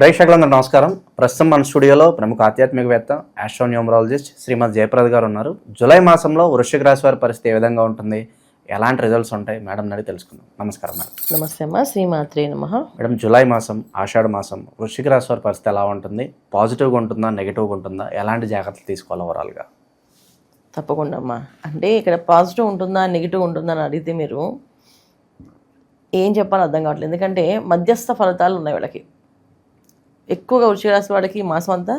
ప్రేక్షకులందరూ నమస్కారం. ప్రస్తుతం మన స్టూడియోలో ప్రముఖ ఆధ్యాత్మికవేత్త ఆస్ట్రోన్యూమరాలజిస్ట్ శ్రీమతి జయప్రద గారు ఉన్నారు. జూలై మాసంలో వృశ్చిక రాశి వారి పరిస్థితి ఏ విధంగా ఉంటుంది, ఎలాంటి రిజల్ట్స్ ఉంటాయి మేడం అడిగి తెలుసుకుందాం. నమస్కారం మేడం. నమస్తే అమ్మా, శ్రీమాత్రే నమః. మేడం, జూలై మాసం ఆషాఢ మాసం వృశ్చిక రాశి వారి పరిస్థితి ఎలా ఉంటుంది? పాజిటివ్గా ఉంటుందా, నెగిటివ్గా ఉంటుందా? ఎలాంటి జాగ్రత్తలు తీసుకోవాలి ఓవరాల్గా? తప్పకుండా అమ్మా. అంటే ఇక్కడ పాజిటివ్ ఉంటుందా నెగిటివ్ ఉంటుందా అని అడిగితే మీరు ఏం చెప్పాలో అర్థం కావట్లేదు. ఎందుకంటే మధ్యస్థ ఫలితాలు ఉన్నాయి వీళ్ళకి. ఎక్కువగా వృశ్చిక రాశి వాడికి ఈ మాసం అంతా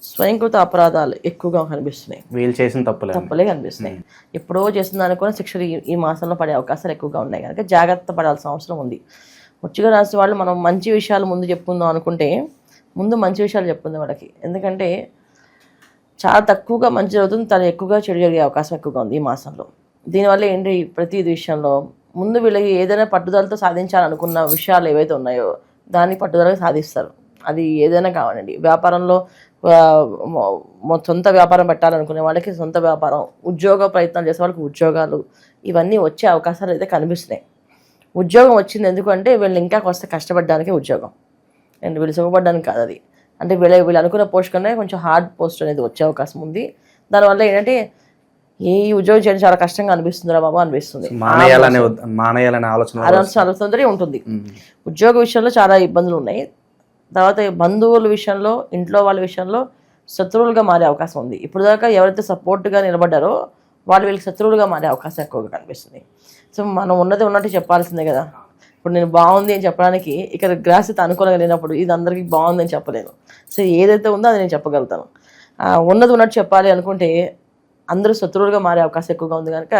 స్వయంకృత అపరాధాలు ఎక్కువగా కనిపిస్తున్నాయి. వీళ్ళు చేసిన తప్పులే కనిపిస్తున్నాయి. ఎప్పుడో చేసిన దానికి కూడా శిక్షలు ఈ మాసంలో పడే అవకాశాలు ఎక్కువగా ఉన్నాయి కనుక జాగ్రత్త పడాల్సిన అవసరం ఉంది. వృశ్చిక రాశి వాళ్ళు మనం మంచి విషయాలు ముందు చెప్పుకుందాం అనుకుంటే ముందు మంచి విషయాలు చెప్పుకుందాం వాళ్ళకి. ఎందుకంటే చాలా తక్కువగా మంచి జరుగుతుంది, తను ఎక్కువగా చెడు జరిగే అవకాశం ఎక్కువగా ఉంది ఈ మాసంలో. దీనివల్ల ఏంటి, ప్రతి విషయంలో ముందు వీళ్ళకి ఏదైనా పట్టుదలతో సాధించాలనుకున్న విషయాలు ఏవైతే ఉన్నాయో దాన్ని పట్టుదలగా సాధిస్తారు. అది ఏదైనా కావాలండి. వ్యాపారంలో సొంత వ్యాపారం పెట్టాలనుకునే వాళ్ళకి సొంత వ్యాపారం, ఉద్యోగ ప్రయత్నాలు చేసే వాళ్ళకి ఉద్యోగాలు, ఇవన్నీ వచ్చే అవకాశాలు అయితే కనిపిస్తున్నాయి. ఉద్యోగం వచ్చింది ఎందుకంటే వీళ్ళు ఇంకా కొంత కష్టపడడానికి ఉద్యోగం అండ్ వీళ్ళు సుఖపడడానికి కాదు. అది అంటే వీళ్ళు అనుకున్న పోస్ట్ కన్నా కొంచెం హార్డ్ పోస్ట్ అనేది వచ్చే అవకాశం ఉంది. దానివల్ల ఏంటంటే ఈ ఉద్యోగం చేయడం చాలా కష్టంగా అనిపిస్తుందిరా బాబా అనిపిస్తుంది, ఆలోచన ఉంటుంది. ఉద్యోగ విషయంలో చాలా ఇబ్బందులు ఉన్నాయి. తర్వాత బంధువుల విషయంలో, ఇంట్లో వాళ్ళ విషయంలో శత్రువులుగా మారే అవకాశం ఉంది. ఇప్పుడు దాకా ఎవరైతే సపోర్ట్గా నిలబడ్డారో వాళ్ళు వీళ్ళకి శత్రువులుగా మారే అవకాశం ఎక్కువగా కనిపిస్తుంది. సో మనం ఉన్నది ఉన్నట్టు చెప్పాల్సిందే కదా. ఇప్పుడు నేను బాగుంది అని చెప్పడానికి ఇక్కడ గ్రహస్థితి అనుకూలంగా లేనప్పుడు ఇది అందరికీ బాగుంది అని చెప్పలేను. సో ఏదైతే ఉందో అది నేను చెప్పగలుగుతాను. ఉన్నది ఉన్నట్టు చెప్పాలి అనుకుంటే అందరూ శత్రువులుగా మారే అవకాశం ఎక్కువగా ఉంది కనుక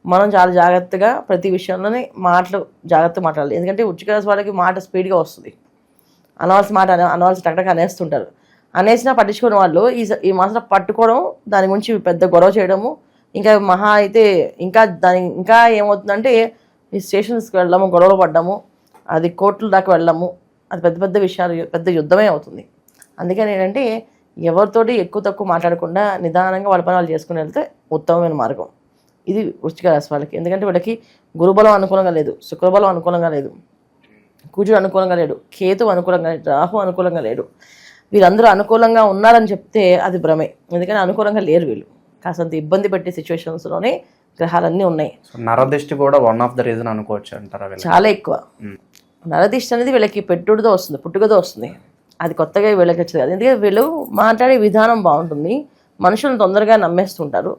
మనం చాలా జాగ్రత్తగా ప్రతి విషయంలోనే జాగ్రత్తగా మాట్లాడాలి. ఎందుకంటే వృశ్చిక రాశి వాళ్ళకి మాట స్పీడ్గా వస్తుంది. అనవలసిన టక్కడగా అనేస్తుంటారు. అనేసినా పట్టించుకునే వాళ్ళు ఈ మాసం పట్టుకోవడం, దాని గురించి పెద్ద గొడవ చేయడము, ఇంకా మహా అయితే ఇంకా ఏమవుతుందంటే ఈ స్టేషన్స్కి వెళ్ళడము, గొడవలు పడ్డము, అది కోర్టుల దాకా వెళ్ళడము, అది పెద్ద పెద్ద విషయాలు, పెద్ద యుద్ధమే అవుతుంది. అందుకని ఏంటంటే ఎవరితోటి ఎక్కువ తక్కువ మాట్లాడకుండా నిదానంగా వాళ్ళ పని వాళ్ళు చేసుకుని వెళ్తే ఉత్తమమైన మార్గం ఇది వృశ్చిక రాశి వాళ్ళకి. ఎందుకంటే వీళ్ళకి గురుబలం అనుకూలంగా లేదు, శుక్రబలం అనుకూలంగా లేదు, కుజుడు అనుకూలంగా లేడు, కేతు అనుకూలంగా లేడు, రాహు అనుకూలంగా లేడు. వీళ్ళందరూ అనుకూలంగా ఉన్నారని చెప్తే అది భ్రమే. ఎందుకంటే అనుకూలంగా లేరు వీళ్ళు. కాసంత ఇబ్బంది పెట్టే సిచ్యువేషన్స్లోనే గ్రహాలన్నీ ఉన్నాయి. నరదిష్టి కూడా వన్ ఆఫ్ ద రీజన్ అనుకోవచ్చు అంటారా? చాలా ఎక్కువ నరదిష్టి అనేది వీళ్ళకి పెట్టుడుతో వస్తుంది, పుట్టుకతో వస్తుంది. అది కొత్తగా వీళ్ళకి వచ్చేది కాదు. ఎందుకంటే వీళ్ళు మాట్లాడే విధానం బాగుంటుంది, మనుషులను తొందరగా నమ్మేస్తుంటారు,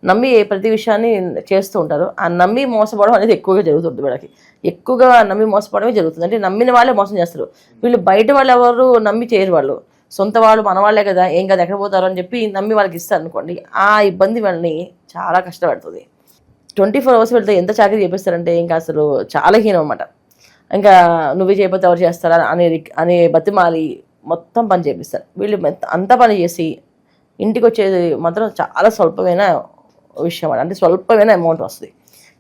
నమ్మి ప్రతి విషయాన్ని చేస్తూ ఉంటారు. ఆ నమ్మి మోసపోవడం అనేది ఎక్కువగా జరుగుతుంది వీళ్ళకి. ఎక్కువగా నమ్మి మోసపోవడమే జరుగుతుంది. అంటే నమ్మిన వాళ్ళే మోసం చేస్తారు. వీళ్ళు బయట వాళ్ళు ఎవరు నమ్మి చేయరు. వాళ్ళు సొంత వాళ్ళు మన వాళ్ళే కదా, ఏం కదా, ఎక్కడ పోతారు అని చెప్పి నమ్మి వాళ్ళకి ఇస్తారు అనుకోండి. ఆ ఇబ్బంది వాళ్ళని చాలా కష్టపడుతుంది. 24 hours వీళ్ళతో ఎంత చాకరీ చేపిస్తారంటే ఇంకా అసలు చాలా హీనం అన్నమాట. ఇంకా నువ్వే చేయకపోతే ఎవరు చేస్తారా అనే బతిమాలి మొత్తం పని చేపిస్తారు. వీళ్ళు అంత పని చేసి ఇంటికి వచ్చేది మాత్రం చాలా స్వల్పమైన విషయం. అంటే స్వల్పమైన అమౌంట్ వస్తుంది.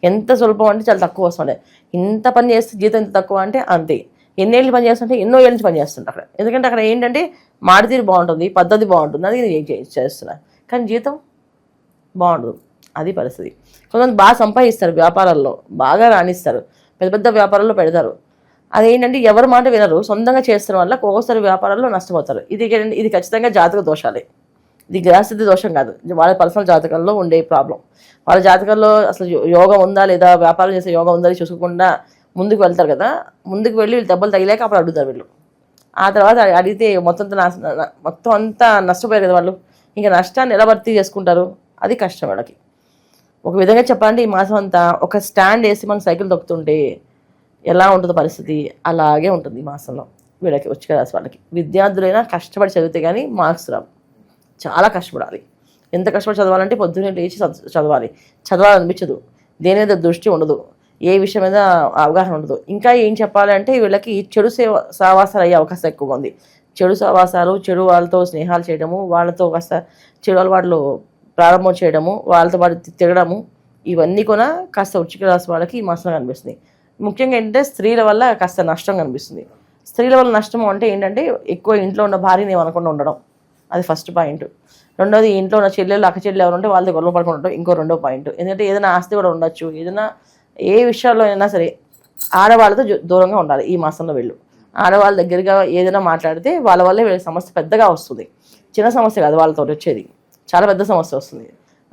ఎంత స్వల్పం అంటే చాలా తక్కువ వస్తుంది. ఇంత పని చేస్తే జీతం ఎంత తక్కువ అంటే అంతే. ఎన్నేళ్ళు పని చేస్తుంటే ఎన్నో ఏళ్ళ నుంచి పని చేస్తుంటారు అక్కడ. ఎందుకంటే అక్కడ ఏంటంటే మాడితీరు బాగుంటుంది, పద్ధతి బాగుంటుంది, అది చేస్తున్నారు. కానీ జీతం బాగుండదు. అది పరిస్థితి. కొంతమంది బాగా సంపాదిస్తారు, వ్యాపారాల్లో బాగా రాణిస్తారు, పెద్ద పెద్ద వ్యాపారాల్లో పెడతారు. అదేంటంటే ఎవరి మాట వినరు, సొంతంగా చేస్తున్న వల్ల ఒక్కొక్కసారి వ్యాపారాల్లో నష్టపోతారు. ఇది ఖచ్చితంగా జాతక దోషాలే. ఇది గ్రహస్థితి దోషం కాదు, వాళ్ళ పర్సనల్ జాతకంలో ఉండే ప్రాబ్లం. వాళ్ళ జాతకంలో అసలు యోగం ఉందా లేదా, వ్యాపారం చేసే యోగం ఉందా చూసుకోకుండా ముందుకు వెళ్తారు కదా. ముందుకు వెళ్ళి వీళ్ళు దెబ్బలు తగిలేక అప్పుడు అడుగుతారు వీళ్ళు. ఆ తర్వాత అడిగితే మొత్తం అంతా నష్టపోయారు కదా వాళ్ళు. ఇంకా నష్టాన్ని ఎలా భర్తీ చేసుకుంటారు, అది కష్టం వాళ్ళకి. ఒక విధంగా చెప్పాలంటే ఈ మాసం అంతా ఒక స్టాండ్ వేసి మనం సైకిల్ తొక్కుతుంటే ఎలా ఉంటుందో పరిస్థితి అలాగే ఉంటుంది ఈ మాసంలో వీళ్ళకి, వృశ్చిక రాశి వాళ్ళకి. విద్యార్థులైనా కష్టపడి చదివితే కానీ మార్క్స్ రావు. చాలా కష్టపడాలి. ఎంత కష్టపడి చదవాలంటే పొద్దున్నే లేచి చదవాలి. చదవాలనిపించదు, దేని మీద దృష్టి ఉండదు, ఏ విషయం మీద అవగాహన ఉండదు. ఇంకా ఏం చెప్పాలంటే వీళ్ళకి చెడు సహవాసాలు అయ్యే అవకాశం ఎక్కువగా ఉంది. చెడు సహవాసాలు, చెడు వాళ్ళతో స్నేహాలు చేయడము, వాళ్ళతో కాస్త చెడు అలవాట్లు ప్రారంభం చేయడము, వాళ్ళతో పాటు తిరగడము, ఇవన్నీ కూడా కాస్త వృశ్చిక రాశి వాళ్ళకి ఈ మాసంలో కనిపిస్తుంది. ముఖ్యంగా ఏంటంటే స్త్రీల వల్ల కాస్త నష్టం కనిపిస్తుంది. స్త్రీల వల్ల నష్టం అంటే ఏంటంటే ఎక్కువ ఇంట్లో ఉన్న భార్యని ఏమనకుండా ఉండడం, అది ఫస్ట్ పాయింట్. రెండోది ఇంట్లో ఉన్న చెల్లెళ్ళు, అక్క చెల్లెలు ఎవరు ఉంటే వాళ్ళతో గొడవ పడుకుంటూ ఉండడం ఇంకో రెండో పాయింట్. ఎందుకంటే ఏదైనా ఆస్తి కూడా ఉండొచ్చు, ఏదైనా ఏ విషయాల్లో అయినా సరే ఆడవాళ్ళతో దూరంగా ఉండాలి ఈ మాసంలో వీళ్ళు. ఆడవాళ్ళ దగ్గరగా ఏదైనా మాట్లాడితే వాళ్ళ వల్లే వీళ్ళకి సమస్య పెద్దగా వస్తుంది. చిన్న సమస్య కాదు వాళ్ళతో వచ్చేది, చాలా పెద్ద సమస్య వస్తుంది.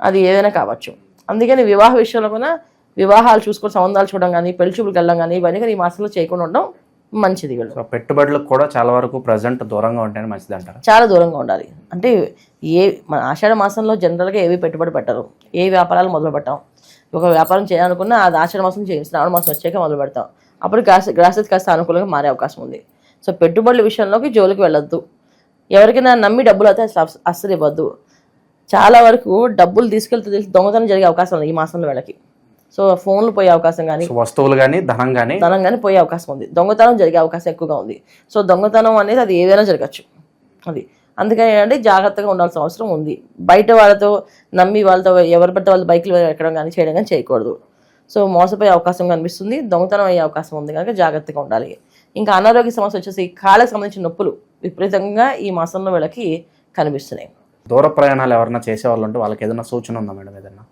అది ఏదైనా కావచ్చు. అందుకని వివాహ విషయంలో కూడా వివాహాలు చూసుకొని సంబంధాలు చూడడం కానీ, పెళ్లి చూపులకు వెళ్ళడం కానీ ఇవన్నీ కానీ ఈ మాసంలో చేయకుండా ఉండడం మంచిది. వీళ్ళు సో పెట్టుబడులకు కూడా చాలా వరకు ప్రజెంట్ దూరంగా ఉంటేనే మంచిది అంటారు. చాలా దూరంగా ఉండాలి. అంటే మన ఆషాఢ మాసంలో జనరల్గా ఏవి పెట్టుబడి పెట్టరు, ఏ వ్యాపారాలు మొదలు పెట్టాం. ఒక వ్యాపారం చేయాలనుకున్నా అది ఆషాఢ మాసం చేయం, శ్రావణ మాసం వచ్చాక మొదలు పెడతాం. అప్పుడు గ్రాసెస్ కాస్త అనుకూలంగా మారే అవకాశం ఉంది. సో పెట్టుబడుల విషయంలోకి జోలికి వెళ్ళొద్దు. ఎవరికైనా నమ్మి డబ్బులు అయితే అస్సలు ఇవ్వద్దు. చాలా వరకు డబ్బులు తీసుకెళ్తే దొంగతనం జరిగే అవకాశం ఉంది ఈ మాసంలో వీళ్ళకి. సో ఫోన్లు పోయే అవకాశం కానీ, వస్తువులు కానీ ధనం కానీ పోయే అవకాశం ఉంది. దొంగతనం జరిగే అవకాశం ఎక్కువగా ఉంది. సో దొంగతనం అనేది అది ఏదైనా జరగచ్చు. అది అందుకని ఏంటంటే జాగ్రత్తగా ఉండాల్సిన అవసరం ఉంది. బయట వాళ్ళతో నమ్మి వాళ్ళతో ఎవరు పడితే వాళ్ళు బైక్లు ఎక్కడం కానీ చేయడం కానీ చేయకూడదు. సో మోసపోయే అవకాశం కనిపిస్తుంది, దొంగతనం అయ్యే అవకాశం ఉంది కనుక జాగ్రత్తగా ఉండాలి. ఇంకా అనారోగ్య సమస్య వచ్చేసి కాళ్ళకి సంబంధించిన నొప్పులు విపరీతంగా ఈ మాసంలో వీళ్ళకి కనిపిస్తున్నాయి. దూర ప్రయాణాలు ఎవరైనా చేసేవాళ్ళు ఉంటే వాళ్ళకి ఏదైనా సూచన ఉందా మేడం? ఏదైనా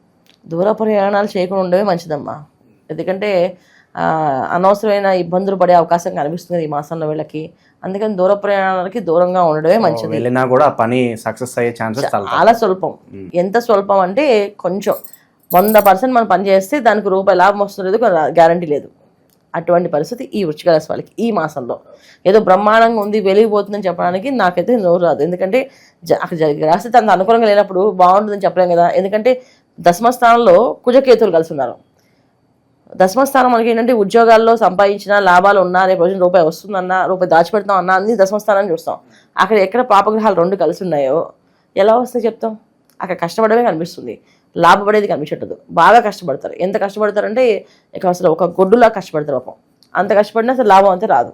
దూర ప్రయాణాలు చేయకుండా ఉండడమే మంచిదమ్మా. ఎందుకంటే అనవసరమైన ఇబ్బందులు పడే అవకాశం కనిపిస్తుంది ఈ మాసంలో వీళ్ళకి. అందుకని దూర ప్రయాణాలకి దూరంగా ఉండడమే మంచిది. వెళ్ళినా కూడా ఆ పని సక్సెస్ అయ్యే ఛాన్సెస్ చాలా స్వల్పం. ఎంత స్వల్పం అంటే కొంచెం 100% మనం పని చేస్తే దానికి రూపాయి లాభం వస్తుంది గ్యారంటీ లేదు. అటువంటి పరిస్థితి ఈ వృశ్చిక రాశి వాళ్ళకి ఈ మాసంలో. ఏదో బ్రహ్మాండంగా ఉంది వెలిగిపోతుందని చెప్పడానికి నాకైతే నోరు రాదు. ఎందుకంటే అక్కడ రాశి అంత అనుకూలంగా లేనప్పుడు బాగుంటుందని చెప్పలేం కదా. ఎందుకంటే దశమస్థానంలో కుజకేతువులు కలిసి ఉన్నారు. దశమస్థానం మనకి ఏంటంటే ఉద్యోగాల్లో సంపాదించిన లాభాలు ఉన్నా, రేపు రోజున రూపాయి వస్తుందన్నా, రూపాయి దాచిపెడతాం అన్నా అన్ని దశమస్థానాన్ని చూస్తాం. అక్కడ ఎక్కడ పాపగ్రహాలు 2 కలిసి ఉన్నాయో ఎలా వస్తాయి చెప్తాం. అక్కడ కష్టపడమే కనిపిస్తుంది, లాభపడేది కనిపించట్లేదు. బాగా కష్టపడతారు. ఎంత కష్టపడతారంటే ఇక అసలు ఒక గొడ్డులా కష్టపడతారు పాపం. అంత కష్టపడినా అసలు లాభం అంతే రాదు.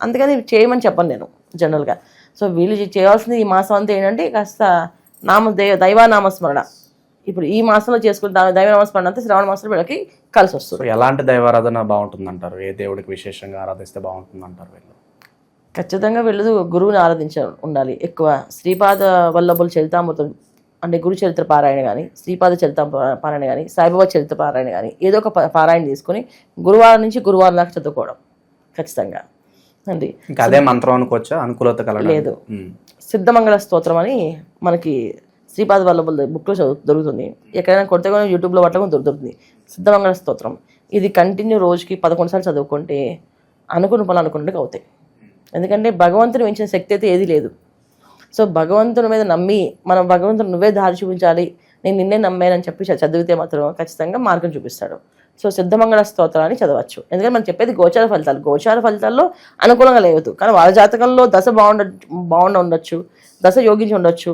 అందుకని చేయమని చెప్పను నేను జనరల్గా. సో వీళ్ళు చేయాల్సింది ఈ మాసం అంతా ఏంటంటే కాస్త దైవానామస్మరణ. ఇప్పుడు ఈ మాసంలో చేసుకుంటే దైవనామస్మరణ అంతా శ్రావణ మాసంలో వీళ్ళకి కలిసి వస్తుంది. ఎలాంటి దైవారాధన బాగుంటుంది అంటారు? ఏ దేవుడికి విశేషంగా ఆరాధిస్తే బాగుంటుంది అంటారు? వీళ్ళు ఖచ్చితంగా వీళ్ళు గురువుని ఉండాలి ఎక్కువ. శ్రీపాద వల్లభుల చరితామృతం అంటే గురు చరిత్ర పారాయణ కానీ, శ్రీపాద చరిత్ర పారాయణ కానీ, సాయిబాబా చరిత్ర పారాయణ కానీ ఏదో ఒక పారాయణ తీసుకొని గురువారం నుంచి గురువారం దాకా చదువుకోవడం ఖచ్చితంగా అండి. ఇంకా అదే మంత్రం అనుకోవచ్చా? అనుకూలత లేదు. సిద్ధమంగళ స్తోత్రం అని మనకి శ్రీపాద వల్లభుల బుక్లో దొరుకుతుంది. ఎక్కడైనా కొడితే కూడా యూట్యూబ్లో పట్ల కూడా దొరుకుతుంది సిద్ధమంగళ స్తోత్రం. ఇది కంటిన్యూ రోజుకి 11 సార్లు చదువుకుంటే అనుకున్న పనులు అనుకున్నట్టుగా అవుతాయి. ఎందుకంటే భగవంతుని మించిన శక్తి అయితే ఏది లేదు. సో భగవంతుని మీద నమ్మి మనం భగవంతుని నువ్వే దారి చూపించాలి, నేను నిన్నే నమ్మానని చెప్పి చదివితే మాత్రం ఖచ్చితంగా మార్గం చూపిస్తాడు. సో సిద్ధమంగళ స్తోత్రాన్ని చదవచ్చు. ఎందుకంటే మనం చెప్పేది గోచార ఫలితాలు. గోచార ఫలితాల్లో అనుకూలంగా లేదు, కానీ వాళ్ళ జాతకంలో దశ బాగుండొచ్చు, దశ యోగించి ఉండొచ్చు,